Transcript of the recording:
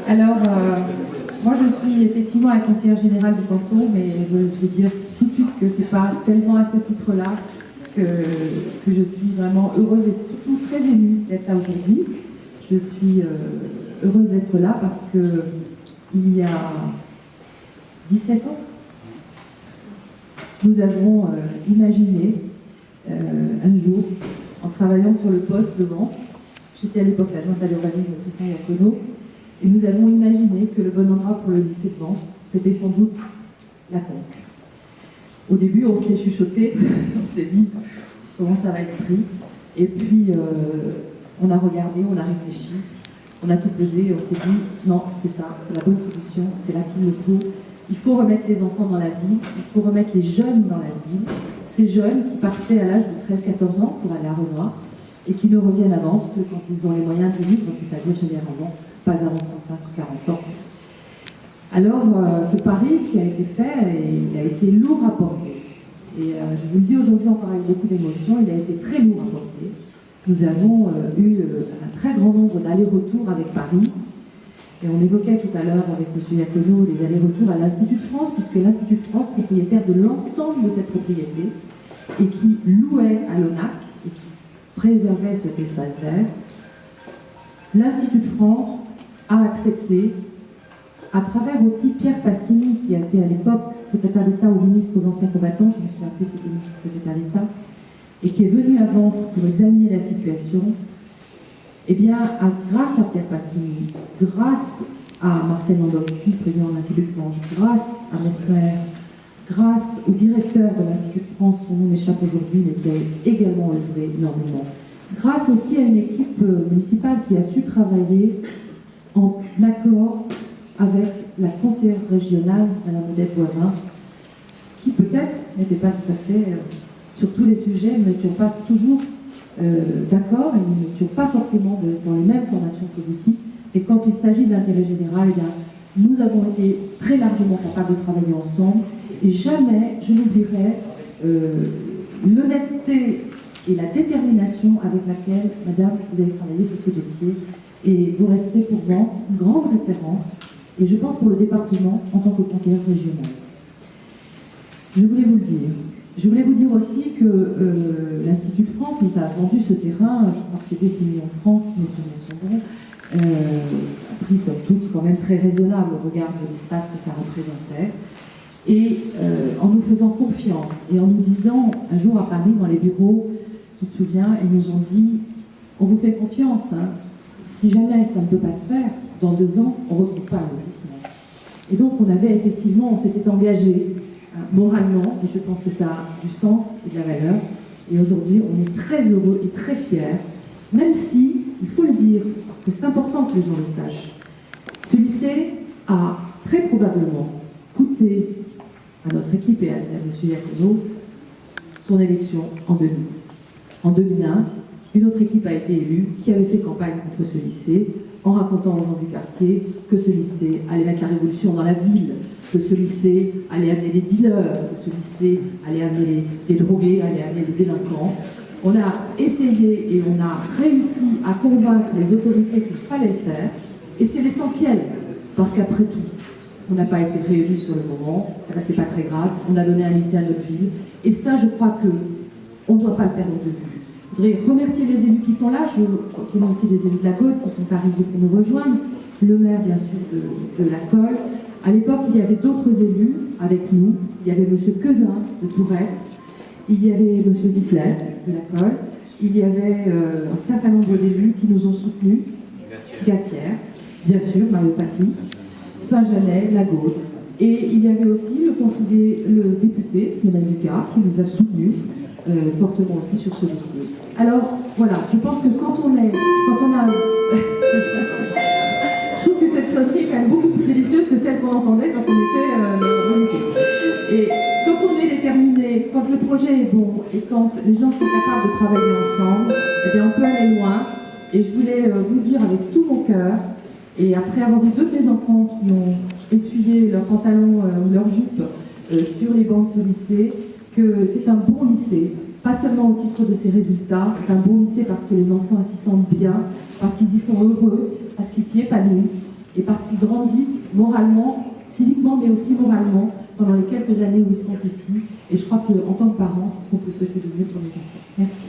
Alors, moi je suis effectivement la conseillère générale du canton, mais je vais dire tout de suite que c'est pas tellement à ce titre-là que je suis vraiment heureuse et surtout très émue d'être là aujourd'hui. Je suis heureuse d'être là parce que il y a 17 ans, nous avons imaginé un jour, en travaillant sur le poste de Vence, j'étais à l'époque l'adjointe à l'urbanisme de Christian Iacono, et nous avons imaginé que le bon endroit pour le lycée de Vence, c'était sans doute la Conque. Au début, on s'est chuchoté, on s'est dit comment ça va être pris, et puis on a regardé, on a réfléchi, on a tout pesé, et on s'est dit non, c'est ça, c'est la bonne solution, c'est là qu'il le faut. Il faut remettre les enfants dans la ville, il faut remettre les jeunes dans la ville, ces jeunes qui partaient à l'âge de 13-14 ans pour aller à Renoir, et qui ne reviennent à Vence que quand ils ont les moyens de vivre, c'est-à-dire généralement pas avant 35 ou 40 ans. Alors, ce pari qui a été fait, il a été lourd à porter. Et je vous le dis aujourd'hui encore avec beaucoup d'émotion, il a été très lourd à porter. Nous avons eu un très grand nombre d'allers-retours avec Paris. Et on évoquait tout à l'heure avec M. Iacono les allers-retours à l'Institut de France, puisque l'Institut de France, propriétaire de l'ensemble de cette propriété, et qui louait à l'ONAC, et qui préservait cet espace vert, l'Institut de France a accepté, à travers aussi Pierre Pasquini, qui a été à l'époque secrétaire d'État au ministre aux anciens combattants, je me souviens plus c'était le secrétaire d'État, et qui est venu à Vence pour examiner la situation, eh bien, grâce à Pierre Pasquini, grâce à Marcel Landowski, président de l'Institut de France, grâce à Mesmer, grâce au directeur de l'Institut de France, son nom m'échappe aujourd'hui, mais qui a également œuvré énormément, grâce aussi à une équipe municipale qui a su travailler en accord avec la conseillère régionale, Mme Odette Boivin, qui peut-être n'était pas tout à fait sur tous les sujets, nous n'étions pas toujours d'accord, et nous n'étions pas forcément dans les mêmes formations politiques, et quand il s'agit de l'intérêt général, eh bien, nous avons été très largement capables de travailler ensemble, et jamais je n'oublierai l'honnêteté et la détermination avec laquelle, madame, vous avez travaillé sur ce dossier, et vous restez pour Vence une grande référence, et je pense pour le département en tant que conseillère régionale. Je voulais vous le dire. Je voulais vous dire aussi que l'Institut de France nous a vendu ce terrain, je crois que c'était 6 millions de francs, si mes souvenirs sont bons, un prix somme toute quand même très raisonnable au regard de l'espace que ça représentait, et en nous faisant confiance, et en nous disant, un jour à Paris, dans les bureaux, tu te souviens, ils nous ont dit, on vous fait confiance, hein, si jamais ça ne peut pas se faire, dans 2 ans, on ne retrouve pas un lotissement. Et donc on avait effectivement, on s'était engagé moralement, et je pense que ça a du sens et de la valeur. Et aujourd'hui, on est très heureux et très fiers, même si, il faut le dire, parce que c'est important que les gens le sachent, ce lycée a très probablement coûté à notre équipe et à M. Iacono son élection en 2000. En 2001, une autre équipe a été élue qui avait fait campagne contre ce lycée, en racontant aux gens du quartier que ce lycée allait mettre la révolution dans la ville, que ce lycée allait amener les dealers, que ce lycée allait amener les drogués, allait amener les délinquants. On a essayé et on a réussi à convaincre les autorités qu'il fallait le faire, et c'est l'essentiel, parce qu'après tout, on n'a pas été réélu sur le moment, c'est pas très grave, on a donné un lycée à notre ville, et ça, je crois qu'on ne doit pas le perdre de vue. Je voudrais remercier les élus qui sont là, je remercie les élus de la Côte qui sont arrivés pour nous rejoindre, le maire bien sûr de la Colle. À l'époque, il y avait d'autres élus avec nous, il y avait M. Quezin de Tourette, il y avait M. Zisler de la Colle, il y avait un certain nombre d'élus qui nous ont soutenus, Gatière, bien sûr, Mario Papi, Saint-Genès, La Gaude, et il y avait aussi le député, Mme Lucas, qui nous a soutenus fortement aussi sur ce dossier. Alors, voilà, je pense que quand on a... je trouve que cette sonnerie est quand même beaucoup plus délicieuse que celle qu'on entendait quand on était au lycée. Et quand on est déterminé, quand le projet est bon, et quand les gens sont capables de travailler ensemble, eh bien on peut aller loin. Et je voulais vous dire avec tout mon cœur, et après avoir eu 2 de mes enfants qui ont essuyé leurs pantalons ou leurs jupes sur les bancs de ce lycée, que c'est un bon lycée, pas seulement au titre de ses résultats, c'est un bon lycée parce que les enfants s'y sentent bien, parce qu'ils y sont heureux, parce qu'ils s'y épanouissent, et parce qu'ils grandissent moralement, physiquement, mais aussi moralement, pendant les quelques années où ils sont ici. Et je crois qu'en tant que parents, c'est ce qu'on peut souhaiter de mieux pour nos enfants. Merci.